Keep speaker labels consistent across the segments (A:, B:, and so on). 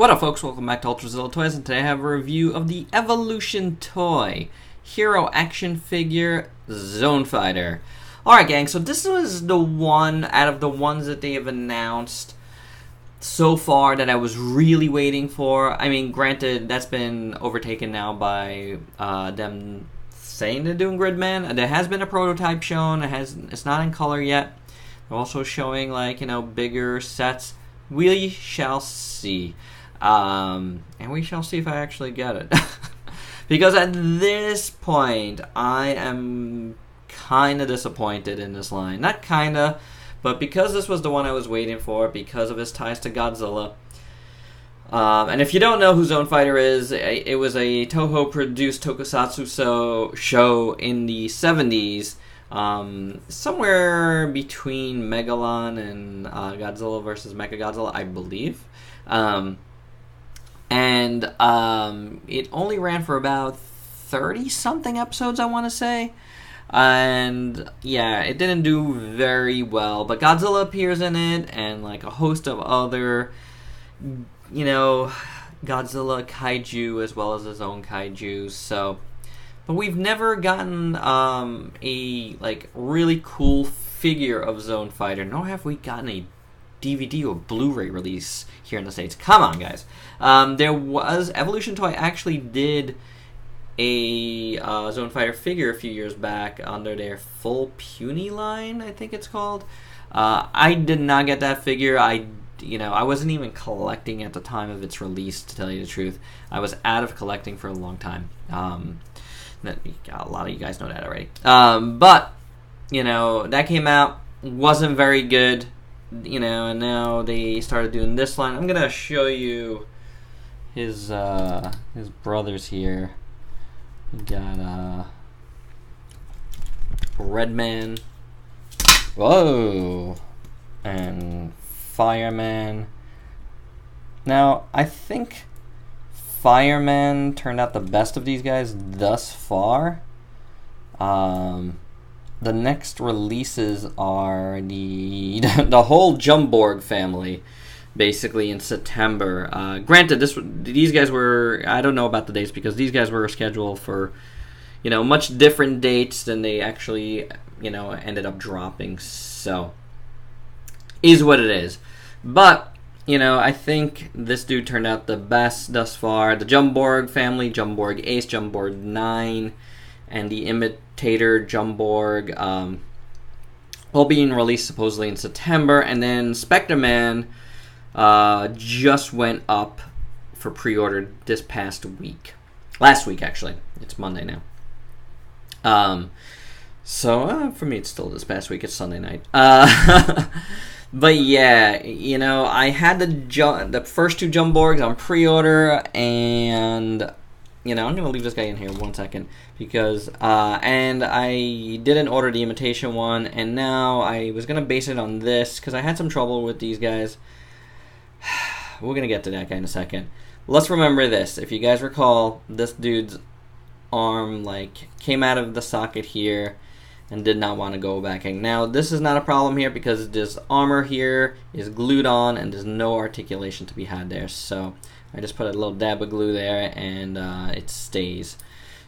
A: What up, folks? Welcome back to Ultrazilla Toys, and today I have a review of the Evolution Toy Hero Action Figure Zone Fighter. Alright, gang, so this was the one out of the ones that they have announced so far that I was really waiting for. I mean, granted, that's been overtaken now by them saying they're doing Gridman. There has been a prototype shown. It's not in color yet. They're also showing, like, you know, bigger sets. We shall see. And we shall see if I actually get it. Because at this point, I am kind of disappointed in this line. Not kind of, but because this was the one I was waiting for, because of his ties to Godzilla. And if you don't know who Zone Fighter is, it was a Toho-produced tokusatsu show in the 70s. Somewhere between Megalon and Godzilla vs. Mechagodzilla, I believe. It only ran for about 30-something episodes, I want to say. And, yeah, it didn't do very well. But Godzilla appears in it, and, like, a host of other, you know, Godzilla kaiju, as well as his own kaiju, so... But we've never gotten a, like, really cool figure of Zone Fighter, nor have we gotten a DVD or Blu-ray release here in the States. Come on, guys. There was... Evolution Toy actually did a Zone Fighter figure a few years back under their Full Puny line, I think it's called. I did not get that figure. I wasn't even collecting at the time of its release, to tell you the truth. I was out of collecting for a long time. A lot of you guys know that already. But, you know, that came out, wasn't very good. You know, and now they started doing this line. I'm gonna show you his brothers here. We got Redman, whoa, and Fireman. Now I think Fireman turned out the best of these guys thus far. The next releases are the whole Jumborg family, basically, in September. Granted, these guys were... I don't know about the dates, because these guys were scheduled for, you know, much different dates than they actually, you know, ended up dropping. So, is what it is. But, you know, I think this dude turned out the best thus far. The Jumborg family, Jumborg Ace, Jumborg 9... and the Imitator Jumborg, all being released supposedly in September. And then Spectre-Man just went up for pre-order this past week. Last week, actually. It's Monday now. So, for me, it's still this past week. It's Sunday night. But yeah, you know, I had the first two Jumborgs on pre-order, and... You know, I'm going to leave this guy in here 1 second, because, and I didn't order the imitation one, and now I was going to base it on this, because I had some trouble with these guys. We're going to get to that guy in a second. Let's remember this. If you guys recall, this dude's arm, like, came out of the socket here, and did not want to go back in. Now, this is not a problem here, because this armor here is glued on, and there's no articulation to be had there, so... I just put a little dab of glue there, and it stays.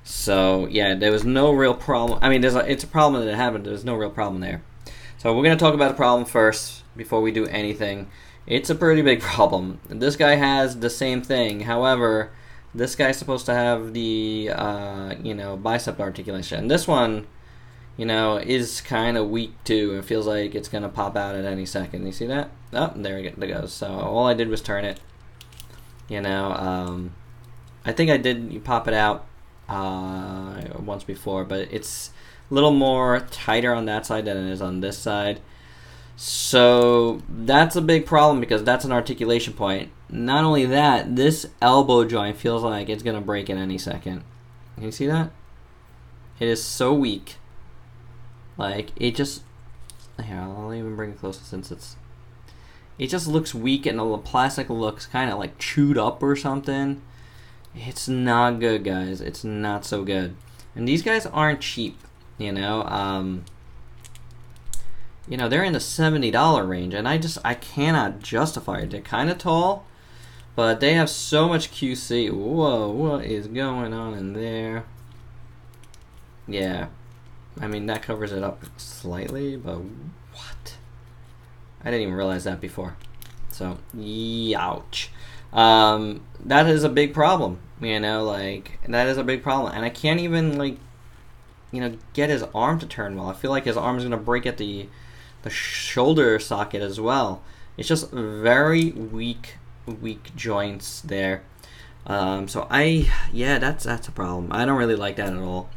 A: So, yeah, there was no real problem. I mean, it's a problem that it happened. There's no real problem there. So we're going to talk about the problem first before we do anything. It's a pretty big problem. This guy has the same thing. However, this guy's supposed to have the, you know, bicep articulation. And this one, you know, is kind of weak, too. It feels like it's going to pop out at any second. You see that? Oh, there it goes. So all I did was turn it. You know, I think I did pop it out once before, but it's a little more tighter on that side than it is on this side. So that's a big problem, because that's an articulation point. Not only that, this elbow joint feels like it's going to break at any second. Can you see that? It is so weak. Like, it just... Here, I'll even bring it closer since it's... It just looks weak, and the plastic looks kind of like chewed up or something. It's not good, guys. It's not so good. And these guys aren't cheap, you know. You know, they're in the $70 range, and I cannot justify it. They're kind of tall, But they have so much QC. Whoa, what is going on in there? Yeah, I mean, that covers it up slightly, but what? I didn't even realize that before. So, ouch. That is a big problem, you know, like, that is a big problem. And I can't even, like, you know, get his arm to turn well. I feel like his arm's going to break at the shoulder socket as well. It's just very weak joints there. So yeah, that's a problem. I don't really like that at all.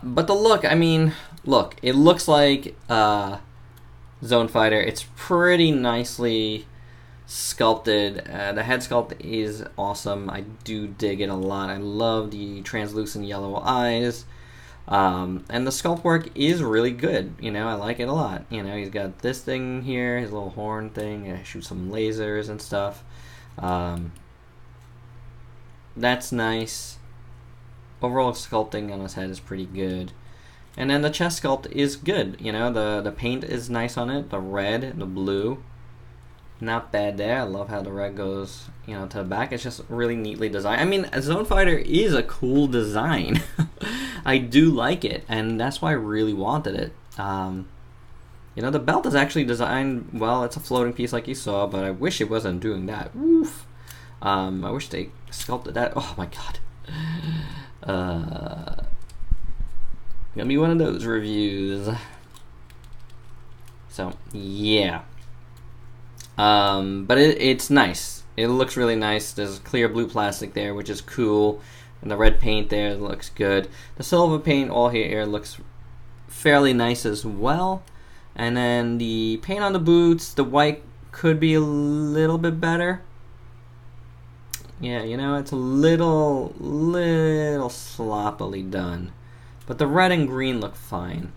A: But the look, I mean, look, it looks like Zone Fighter. It's pretty nicely sculpted. The head sculpt is awesome. I do dig it a lot. I love the translucent yellow eyes. And the sculpt work is really good. You know, I like it a lot. You know, he's got this thing here, his little horn thing. I shoot some lasers and stuff. That's nice. Overall sculpting on his head is pretty good. And then the chest sculpt is good. You know, the paint is nice on it. The red, the blue, not bad there. I love how the red goes, you know, to the back. It's just really neatly designed. I mean, Zone Fighter is a cool design. I do like it, and that's why I really wanted it. You know, the belt is actually designed well. It's a floating piece like you saw, but I wish it wasn't doing that. Woof. I wish they sculpted that. Oh my god. Gonna be one of those reviews. So yeah. But it's nice. It looks really nice. There's clear blue plastic there, which is cool. And the red paint there looks good. The silver paint all here looks fairly nice as well. And then the paint on the boots, the white could be a little bit better. Yeah, you know, it's a little sloppily done. But the red and green look fine.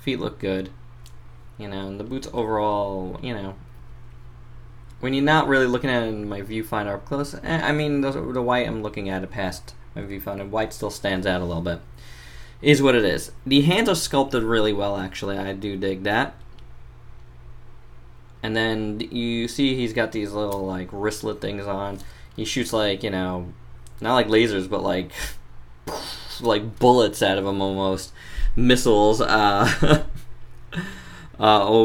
A: Feet look good. You know, and the boots overall, you know, when you're not really looking at it in my viewfinder up close, I mean, the white I'm looking at it past my viewfinder. White still stands out a little bit. Is what it is. The hands are sculpted really well, actually. I do dig that. And then you see he's got these little, like, wristlet things on. He shoots, like, you know, not like lasers, but like bullets out of them almost. Missiles. Or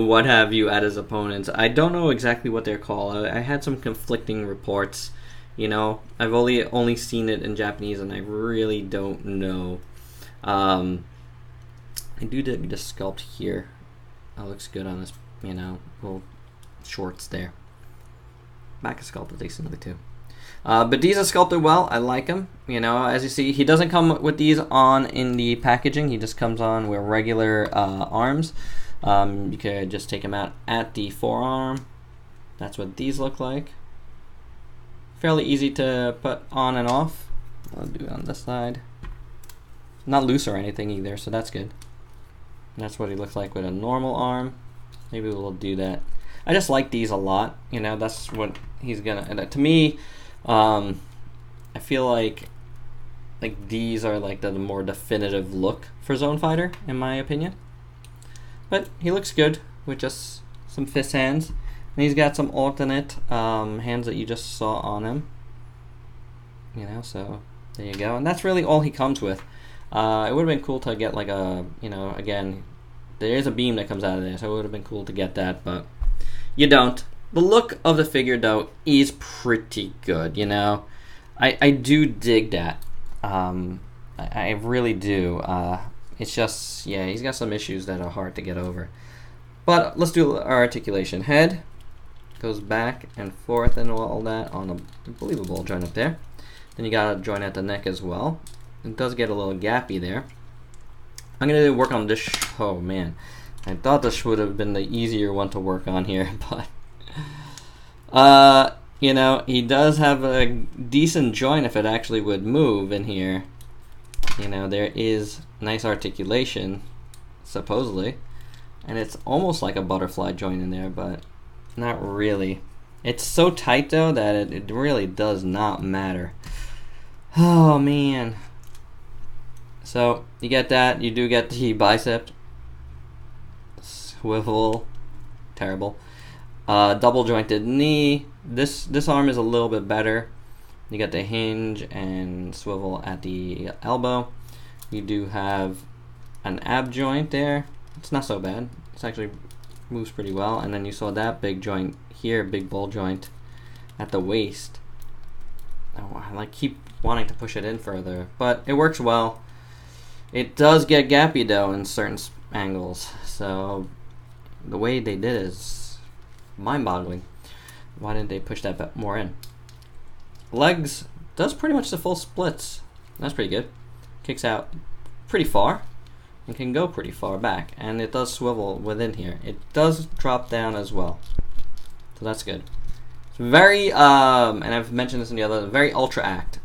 A: what have you at his opponents. I don't know exactly what they're called. I had some conflicting reports. You know, I've only seen it in Japanese, and I really don't know. I do dig the sculpt here. That looks good on this, you know, little shorts there. Back is sculpted decently too. But these are sculpted well. I like them. You know, as you see, he doesn't come with these on in the packaging. He just comes on with regular arms. You could just take them out at the forearm. That's what these look like. Fairly easy to put on and off. I'll do it on this side. Not loose or anything either, so that's good. And that's what he looks like with a normal arm. Maybe we'll do that. I just like these a lot. You know, that's what he's gonna. And to me, I feel like these are like the more definitive look for Zone Fighter, in my opinion. But he looks good with just some fist hands. And he's got some alternate hands that you just saw on him. You know, so there you go. And that's really all he comes with. It would have been cool to get like a, you know, again, there is a beam that comes out of there, so it would have been cool to get that, but you don't. The look of the figure, though, is pretty good, you know. I do dig that. I really do. It's just, yeah, he's got some issues that are hard to get over. But let's do our articulation. Head goes back and forth and all that on a, I believe, a ball joint up there. Then you got a joint at the neck as well. It does get a little gappy there. I'm going to work on this. Oh, man. I thought this would have been the easier one to work on here, but you know, he does have a decent joint if it actually would move in here. You know, there is nice articulation, supposedly, and it's almost like a butterfly joint in there, but not really. It's so tight, though, that it really does not matter. Oh, man. So, you get that. You do get the bicep swivel. Terrible. Double jointed knee. This arm is a little bit better. You got the hinge and swivel at the elbow. You do have an ab joint there. It's not so bad. It's actually moves pretty well. And then you saw that big joint here, big ball joint at the waist. Oh, I like keep wanting to push it in further, but it works well. It does get gappy though in certain angles. So the way they did is mind-boggling. Why didn't they push that bit more in? Legs does pretty much the full splits. That's pretty good. Kicks out pretty far and can go pretty far back, and it does swivel within here. It does drop down as well, so that's good. It's very and I've mentioned this in the other, very Ultra Act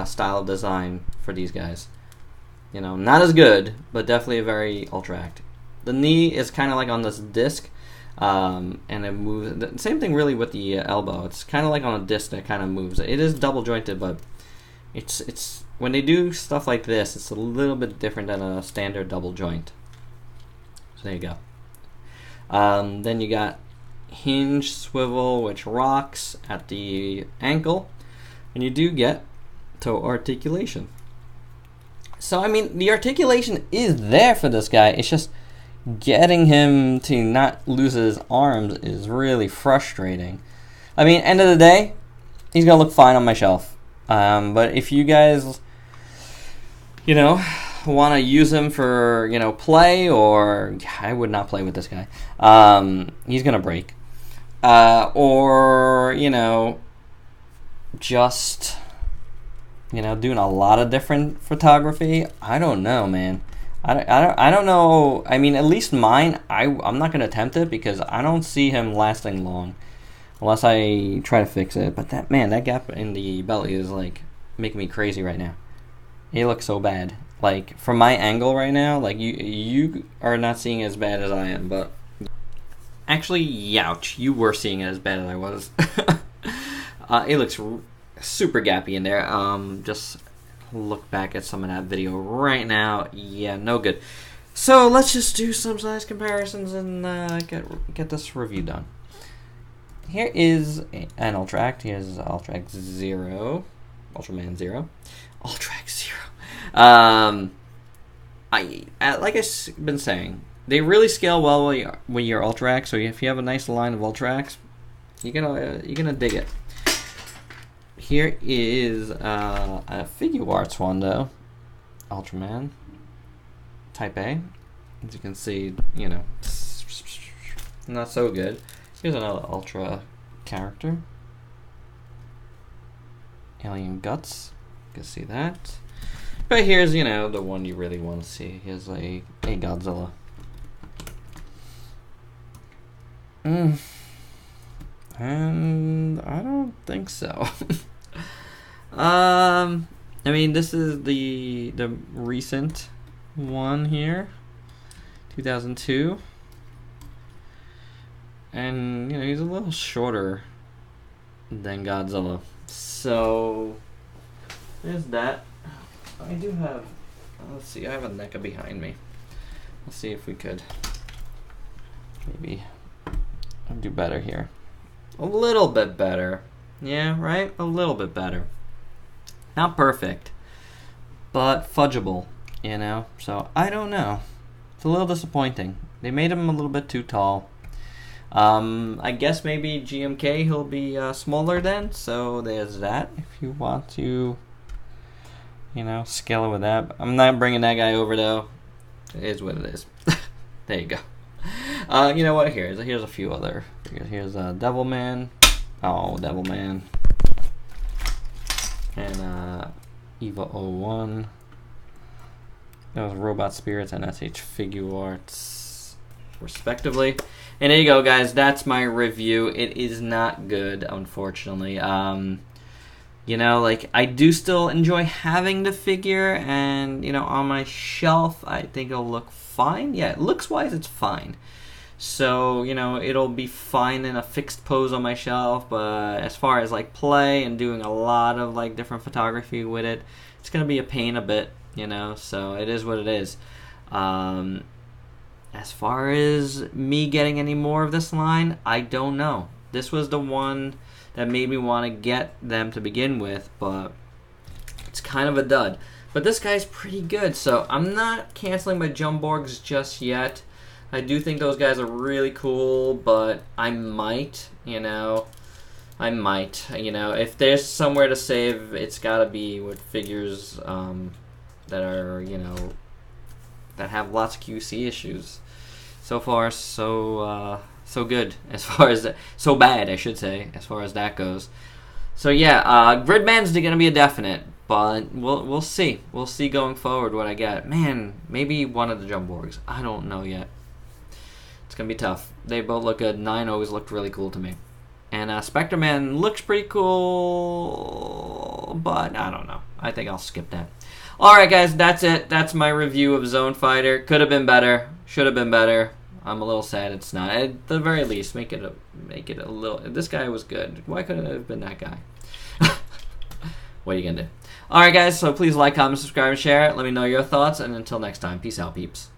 A: style of design for these guys. You know, not as good, but definitely a very Ultra Act. The knee is kind of like on this disc, and it moves. The same thing really with the elbow. It's kind of like on a disc that kind of moves. It is double jointed, but it's when they do stuff like this, it's a little bit different than a standard double joint. So there you go. Then you got hinge swivel, which rocks at the ankle, and you do get toe articulation. So I mean, the articulation is there for this guy. It's just getting him to not lose his arms is really frustrating. I mean, end of the day, he's gonna look fine on my shelf. But if you guys, you know, want to use him for, you know, play, or I would not play with this guy. He's gonna break. Or, you know, just, you know, doing a lot of different photography. I don't know, man. I don't know. I mean, at least mine, I'm not going to attempt it because I don't see him lasting long unless I try to fix it. But that gap in the belly is like making me crazy right now. It looks so bad. Like from my angle right now, like you are not seeing it as bad as I am, but actually, youch, you were seeing it as bad as I was. It looks super gappy in there. Just look back at some of that video right now. Yeah, no good. So let's just do some size comparisons and get this review done. Here is an Ultra Act. Here's Ultra Act 0, Ultraman 0, Ultra Act 0. Like I've been saying, they really scale well with your Ultra Acts. So if you have a nice line of Ultra Acts, you're gonna dig it. Here is a figure arts one though, Ultraman Type A. As you can see, you know, not so good. Here's another Ultra character, Alien Guts. You can see that. But here's, you know, the one you really want to see. Here's a Godzilla. And I don't think so. I mean, this is the recent one here, 2002, and you know, he's a little shorter than Godzilla. So there's that. I do have. Let's see. I have a NECA behind me. Let's see if we could maybe do better here. A little bit better. Yeah, right? A little bit better. Not perfect, but fudgeable, you know? So, I don't know. It's a little disappointing. They made him a little bit too tall. I guess maybe GMK he'll be smaller then, so there's that. If you want to, you know, scale it with that. I'm not bringing that guy over, though. It is what it is. There you go. You know what? Here's a few other. Here's Devilman. Oh, Devilman. And Eva 01. That was Robot Spirits and SH Figure Arts, respectively. And there you go, guys. That's my review. It is not good, unfortunately. You know, like, I do still enjoy having the figure, and, you know, on my shelf, I think it'll look fine. Yeah, looks-wise, it's fine. So, you know, it'll be fine in a fixed pose on my shelf, but as far as, like, play and doing a lot of, like, different photography with it, it's going to be a pain a bit, you know, so it is what it is. as far as me getting any more of this line, I don't know. This was the one that made me want to get them to begin with, but it's kind of a dud. But this guy's pretty good, so I'm not canceling my Jumborgs just yet. I do think those guys are really cool, but I might, if there's somewhere to save, it's gotta be with figures that are, that have lots of QC issues. So far, so good as far as so bad, I should say, as far as that goes. So yeah, Gridman's gonna be a definite, but we'll see. We'll see going forward what I get. Man, maybe one of the Jumborgs. I don't know yet. It's gonna be tough. They both look good. 9 always looked really cool to me. And Spectre-Man looks pretty cool, but I don't know. I think I'll skip that. Alright guys, that's it. That's my review of Zone Fighter. Could have been better. Should have been better. I'm a little sad it's not. At the very least, make it a little... This guy was good. Why couldn't it have been that guy? What are you gonna do? Alright guys, so please like, comment, subscribe, and share. Let me know your thoughts, and until next time, peace out, peeps.